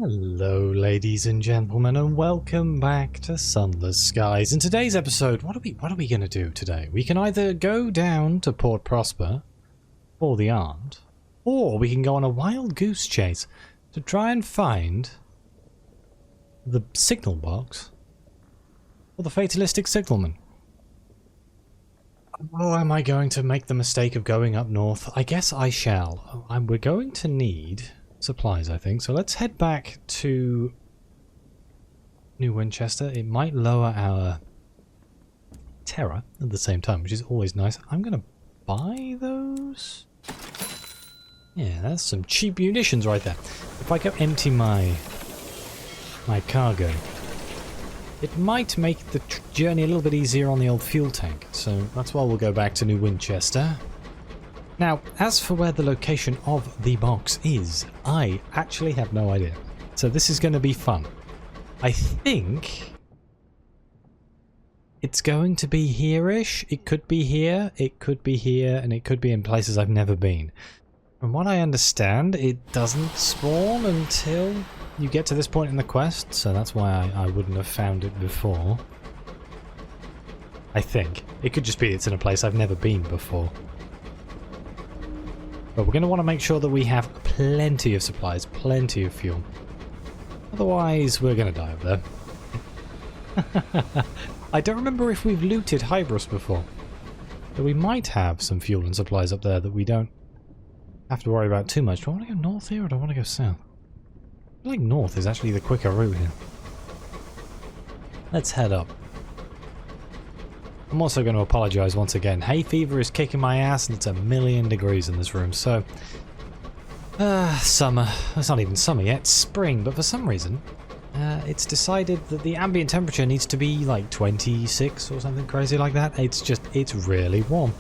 Hello ladies and gentlemen, and welcome back to Sunless Skies. In today's episode, what are we gonna do today? We can either go down to Port Prosper for the aunt, or we can go on a wild goose chase to try and find the signal box or the fatalistic signalman. Oh, am I going to make the mistake of going up north? I guess I shall. We're going to need supplies, I think. So let's head back to New Winchester. It might lower our terror at the same time, which is always nice. I'm going to buy those. Yeah, that's some cheap munitions right there. If I go empty my cargo, it might make the journey a little bit easier on the old fuel tank. So that's why we'll go back to New Winchester. Now, as for where the location of the box is, I actually have no idea. So this is going to be fun. I think it's going to be here-ish. It could be here, it could be here, and it could be in places I've never been. From what I understand, it doesn't spawn until you get to this point in the quest, so that's why I wouldn't have found it before. I think. It could just be it's in a place I've never been before. But we're going to want to make sure that we have plenty of supplies, plenty of fuel. Otherwise, we're going to die up there. I don't remember if we've looted Hybris before. But we might have some fuel and supplies up there that we don't have to worry about too much. Do I want to go north here or do I want to go south? I feel like north is actually the quicker route here. Let's head up. I'm also going to apologise once again. Hay fever is kicking my ass and it's 1,000,000 degrees in this room, so... summer. It's not even summer yet, it's spring, but for some reason it's decided that the ambient temperature needs to be like 26 or something crazy like that. It's really warm.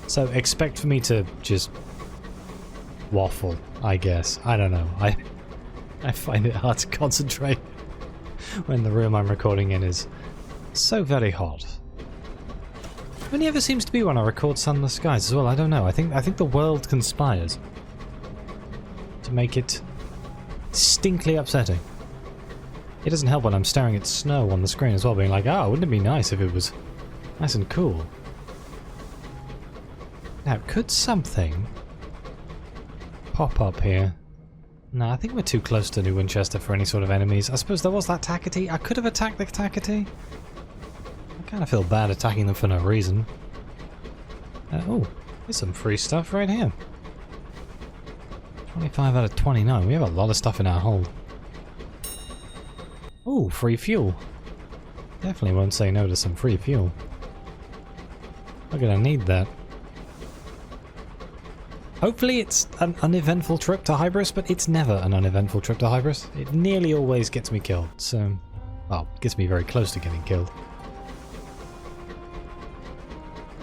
So expect for me to just waffle, I guess. I don't know. I find it hard to concentrate when the room I'm recording in is so very hot. It only ever seems to be when I record Sunless Skies as well. I don't know. I think the world conspires to make it distinctly upsetting. It doesn't help when I'm staring at snow on the screen as well, being like, oh, wouldn't it be nice if it was nice and cool? Now, could something pop up here? No, I think we're too close to New Winchester for any sort of enemies. I suppose there was that Takati. I could have attacked the Takati. I kind of feel bad attacking them for no reason. Oh, there's some free stuff right here. 25 out of 29. We have a lot of stuff in our hold. Oh, free fuel. Definitely won't say no to some free fuel. We're gonna need that. Hopefully it's an uneventful trip to Hybris, but it's never an uneventful trip to Hybris. It nearly always gets me killed, so... well, it gets me very close to getting killed.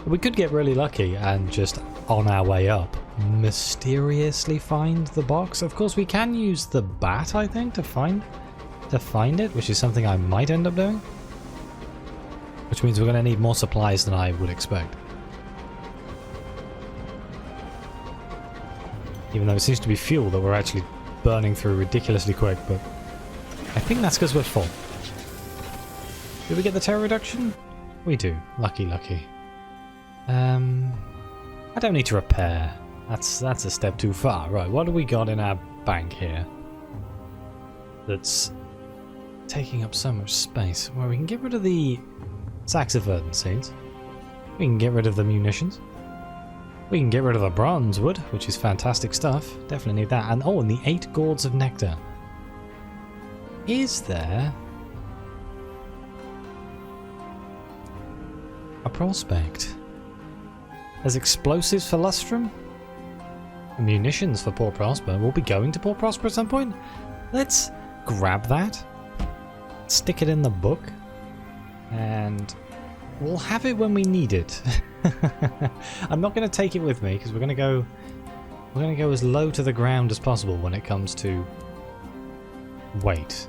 We could get really lucky and just, on our way up, mysteriously find the box. Of course, we can use the bat, I think, to find it, which is something I might end up doing. Which means we're going to need more supplies than I would expect. Even though it seems to be fuel that we're actually burning through ridiculously quick, but I think that's because we're full. Did we get the terror reduction? We do. Lucky, lucky. I don't need to repair. That's a step too far. Right, what do we got in our bank here that's taking up so much space? Well, we can get rid of the sacks of verdant seeds. We can get rid of the munitions. We can get rid of the bronze wood, which is fantastic stuff. Definitely need that. And oh, and the 8 gourds of nectar. Is there a prospect? There's explosives for Lustrum? And munitions for Port Prosper. We'll be going to Port Prosper at some point. Let's grab that. Stick it in the book. And we'll have it when we need it. I'm not going to take it with me because we're going to go as low to the ground as possible when it comes to weight.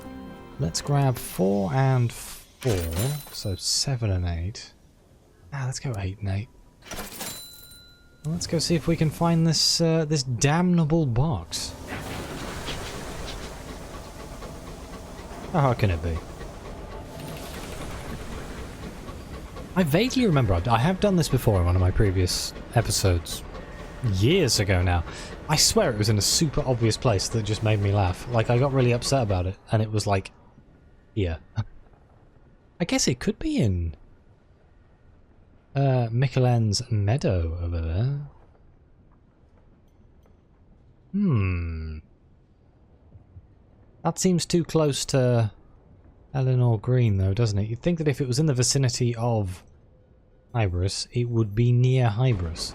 Let's grab 4 and 4, so 7 and 8. Let's go 8 and 8. Let's go see if we can find this this damnable box. How hard can it be? I vaguely remember, I have done this before in one of my previous episodes, years ago now. I swear it was in a super obvious place that just made me laugh. Like, I got really upset about it, and it was like, here. I guess it could be in Michelin's meadow over there. That seems too close to Eleanor Green, though, doesn't it? You'd think that if it was in the vicinity of Hybris, it would be near Hybris.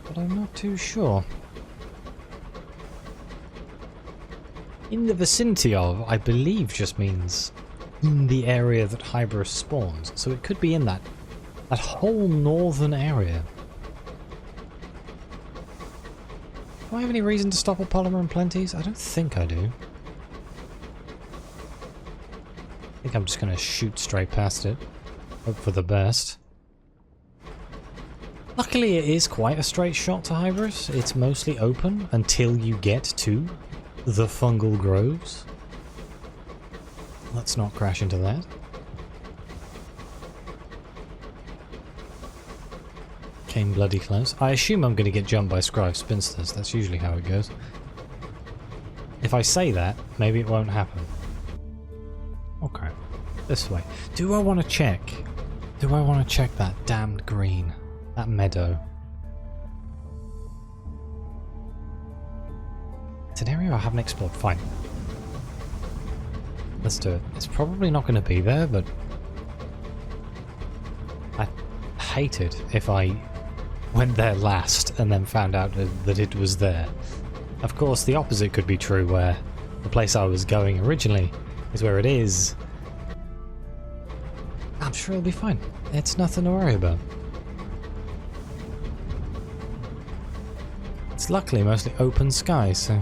But I'm not too sure. In the vicinity of, I believe, just means in the area that Hybris spawns. So it could be in that whole northern area. Do I have any reason to stop at Polymer and Plenty's? I don't think I do. I think I'm just going to shoot straight past it. Hope for the best. Luckily it is quite a straight shot to Hybris. It's mostly open until you get to the fungal groves. Let's not crash into that. Came bloody close. I assume I'm going to get jumped by Scribe Spinsters. That's usually how it goes. If I say that, maybe it won't happen. Okay. This way. Do I want to check? Do I want to check that damned green? That meadow? It's an area I haven't explored. Fine. Let's do it. It's probably not going to be there, but I'd hate it if I went there last and then found out that it was there. Of course, the opposite could be true, where the place I was going originally is where it is. I'm sure it'll be fine. It's nothing to worry about. It's luckily mostly open sky, so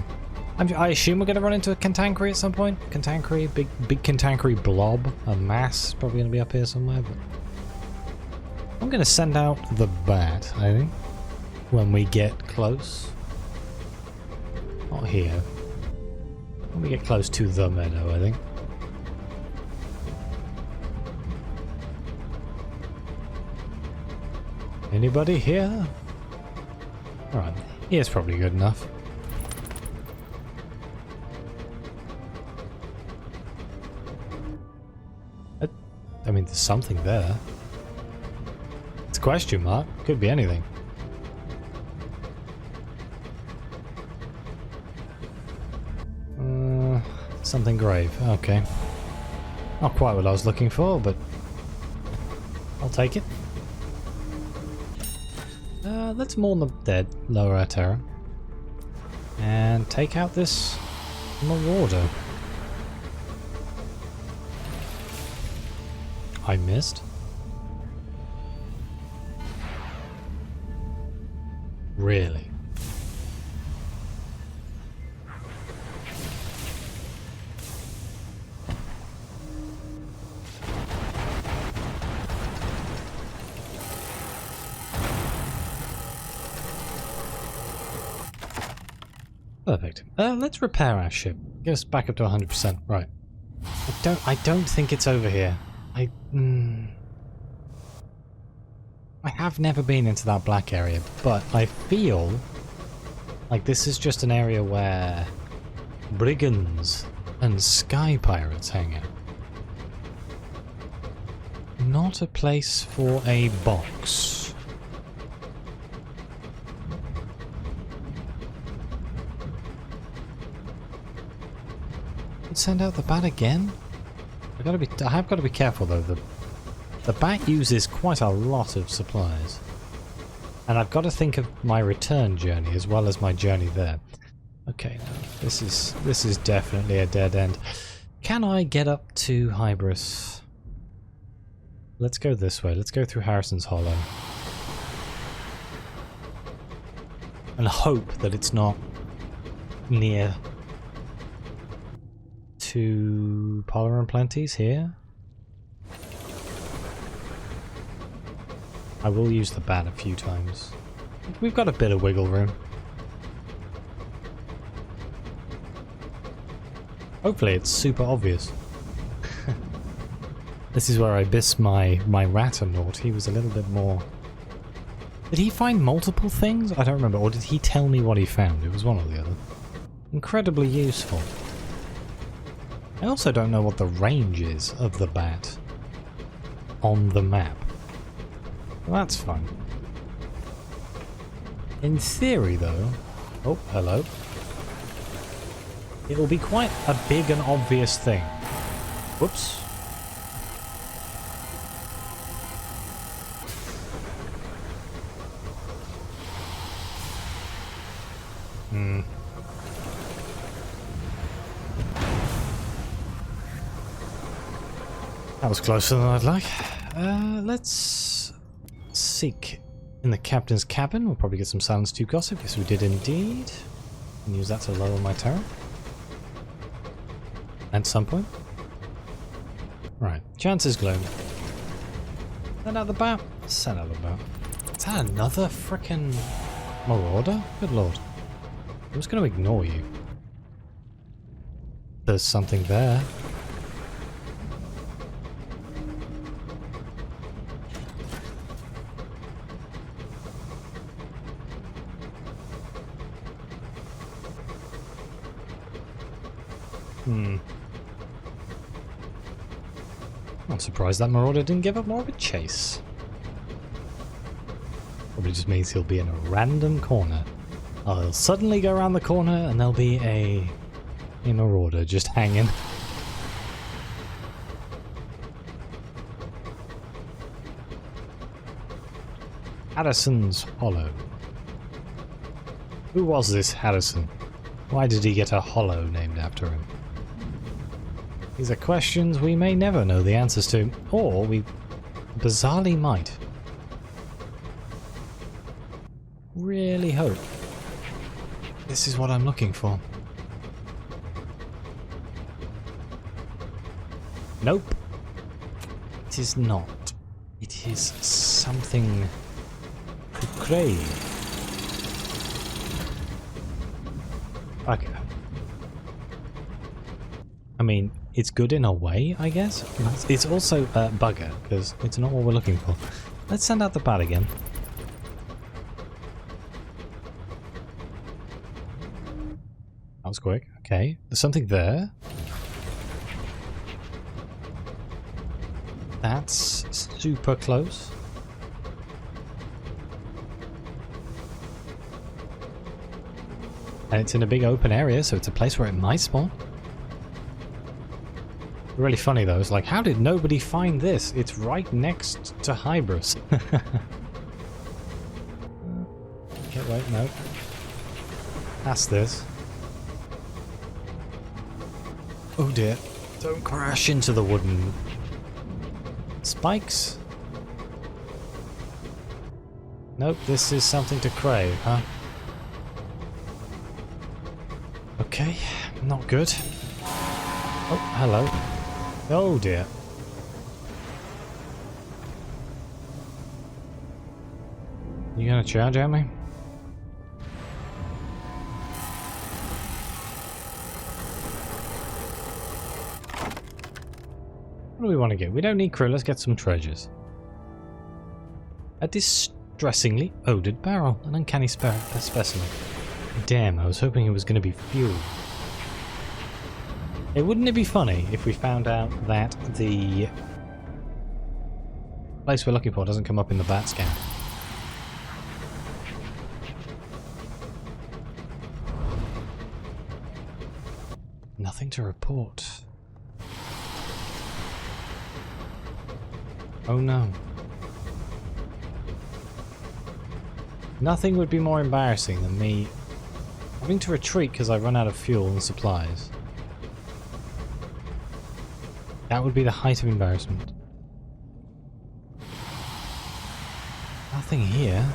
I assume we're going to run into a Cantankerous at some point. Cantankerous, big Cantankerous blob, a mass, probably going to be up here somewhere. But I'm going to send out the bat, I think, when we get close. Not here. When we get close to the meadow, I think. Anybody here? Alright, here's probably good enough. I mean, there's something there. It's a question mark. Could be anything. Something grave. Okay. Not quite what I was looking for, but I'll take it. Let's mourn the dead, lower our terror, and take out this marauder. I missed. Really? Perfect. Let's repair our ship. Get us back up to 100%. Right. I don't think it's over here. I have never been into that black area, but I feel like this is just an area where brigands and sky pirates hang out. Not a place for a box. Send out the bat again? I have got to be careful though. The bat uses quite a lot of supplies, and I've got to think of my return journey as well as my journey there. Okay, no, this is definitely a dead end. Can I get up to Hybris? Let's go this way. Let's go through Harrison's Hollow, and hope that it's not near to Polymer and Plenty's here. I will use the bat a few times. We've got a bit of wiggle room. Hopefully it's super obvious. This is where I missed my Ratternaut. He was a little bit more... Did he find multiple things? I don't remember. Or did he tell me what he found? It was one or the other. Incredibly useful. I also don't know what the range is of the bat on the map. Well, that's fun. In theory, though... Oh, hello. It will be quite a big and obvious thing. Whoops. That was closer than I'd like. Let's seek in the captain's cabin. We'll probably get some silence to gossip. Yes, we did indeed. And use that to lower my terror. At some point. Right. Chances gloom. Send out the bat. Send out the bat. Is that another frickin' marauder? Good lord. I'm just going to ignore you. There's something there. I'm surprised that marauder didn't give up more of a chase. Probably just means he'll be in a random corner. I'll suddenly go around the corner and there'll be a marauder just hanging. Harrison's Hollow. Who was this Harrison? Why did he get a hollow named after him? These are questions we may never know the answers to, or we bizarrely might. Really hope this is what I'm looking for. Nope. It is not. It is something to crave. Okay. I mean, it's good in a way, I guess. It's also a bugger, because it's not what we're looking for. Let's send out the bat again. That was quick. Okay, there's something there. That's super close. And it's in a big open area, so it's a place where it might spawn. Really funny though, it's like, how did nobody find this? It's right next to Hybris. Okay, wait, no. Past this. Oh dear. Don't crash into the wooden spikes. Nope, this is something to crave, huh? Okay, not good. Oh, hello. Oh dear. You gonna charge at me? What do we want to get? We don't need crew, let's get some treasures. A distressingly odoured barrel, an uncanny specimen. Damn, I was hoping it was going to be fuel. Wouldn't it be funny if we found out that the place we're looking for doesn't come up in the bat scan? Nothing to report. Oh no. Nothing would be more embarrassing than me having to retreat because I run out of fuel and supplies. That would be the height of embarrassment. Nothing here.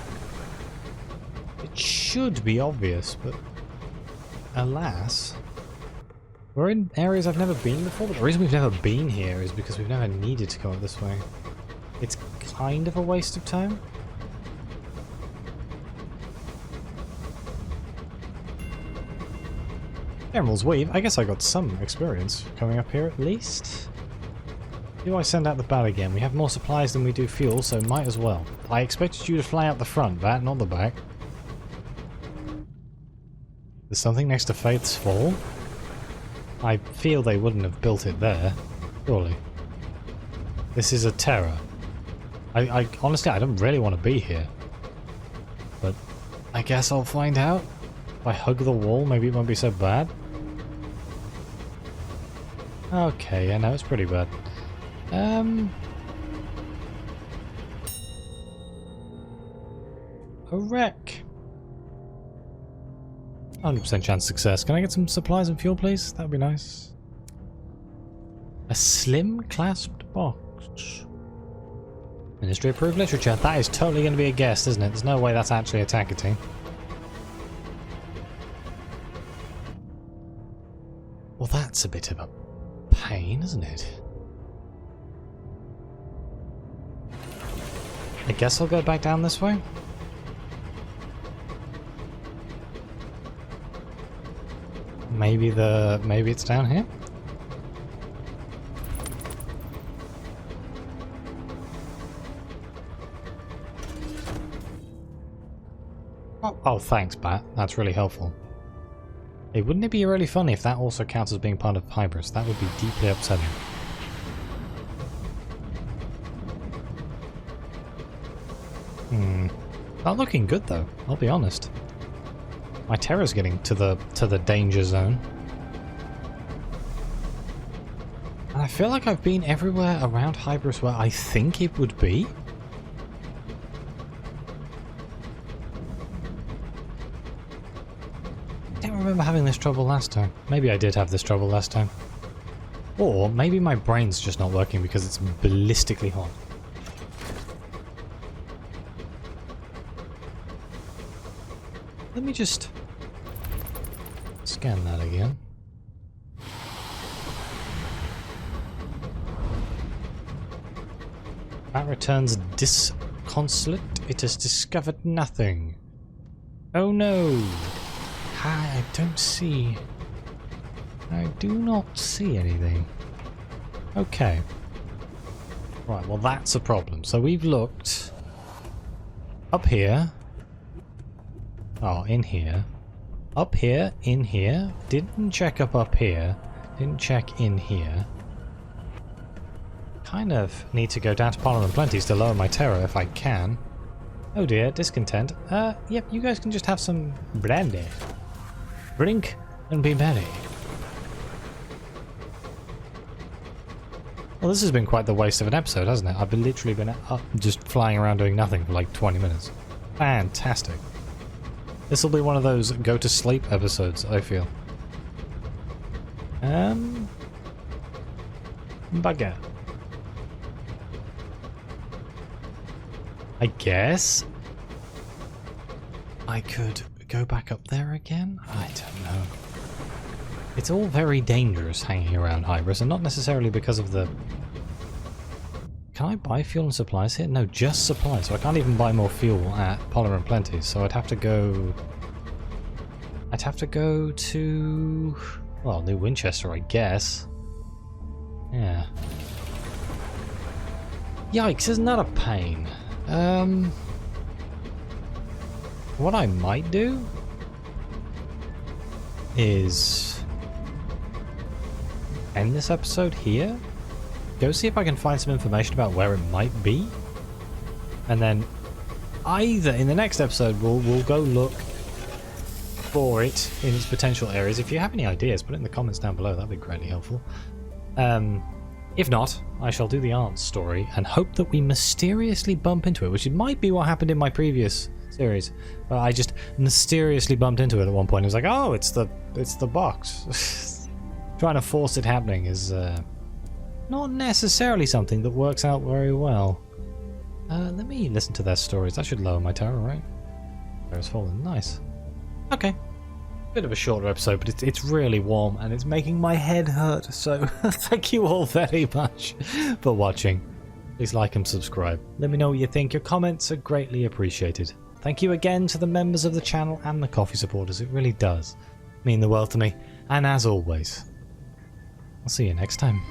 It should be obvious, but alas. We're in areas I've never been before, but the reason we've never been here is because we've never needed to go up this way. It's kind of a waste of time. Emerald's Weave. I guess I got some experience coming up here at least. Do I send out the bat again? We have more supplies than we do fuel, so might as well. I expected you to fly out the front, bat, not the back. There's something next to Faith's Fall. I feel they wouldn't have built it there, surely. This is a terror. I honestly, I don't really want to be here. But I guess I'll find out. If I hug the wall, maybe it won't be so bad. Okay, yeah, no, it's pretty bad. A wreck. 100% chance of success. Can I get some supplies and fuel, please? That would be nice. A slim clasped box. Ministry approved literature. That is totally going to be a guess, isn't it? There's no way that's actually a targeting. Well, that's a bit of a pain, isn't it? I guess I'll go back down this way. Maybe it's down here. Oh, thanks, Bat. That's really helpful. Hey, wouldn't it be really funny if that also counts as being part of Hybris? That would be deeply upsetting. Not looking good though, I'll be honest. My terror's getting to the danger zone. And I feel like I've been everywhere around Hybris where I think it would be. I don't remember having this trouble last time. Maybe I did have this trouble last time. Or maybe my brain's just not working because it's ballistically hot. Let me just scan that again. That returns disconsolate. It has discovered nothing. Oh no! I don't see. I do not see anything. Okay. Right, well that's a problem. So we've looked up here. Oh, in here. Up here, in here. Didn't check up here. Didn't check in here. Kind of need to go down to Parliament Plenty's to lower my terror if I can. Oh dear, discontent. Yep, you guys can just have some brandy. Drink and be merry. Well, this has been quite the waste of an episode, hasn't it? I've literally been up just flying around doing nothing for like 20 minutes. Fantastic. This will be one of those go to sleep episodes, I feel. Bugger. I guess I could go back up there again? I don't know. It's all very dangerous hanging around Hybris, and not necessarily because of the... Can I buy fuel and supplies here? No, just supplies, so I can't even buy more fuel at Polymer and Plenty, so I'd have to go... to... well, New Winchester, I guess. Yeah. Yikes, isn't that a pain? What I might do is end this episode here, go see if I can find some information about where it might be, and then either in the next episode we'll go look for it in its potential areas. If you have any ideas, put it in the comments down below, that'd be greatly helpful. If not, I shall do the aunt story and hope that we mysteriously bump into it, which might be what happened in my previous series. I just mysteriously bumped into it at one point. It was like, oh, it's the box. Trying to force it happening is not necessarily something that works out very well. Let me listen to their stories. That should lower my terror, right? Terror's fallen. Nice. Okay. Bit of a shorter episode, but it's really warm and it's making my head hurt, so thank you all very much for watching. Please like and subscribe. Let me know what you think. Your comments are greatly appreciated. Thank you again to the members of the channel and the coffee supporters. It really does mean the world to me. And as always, I'll see you next time.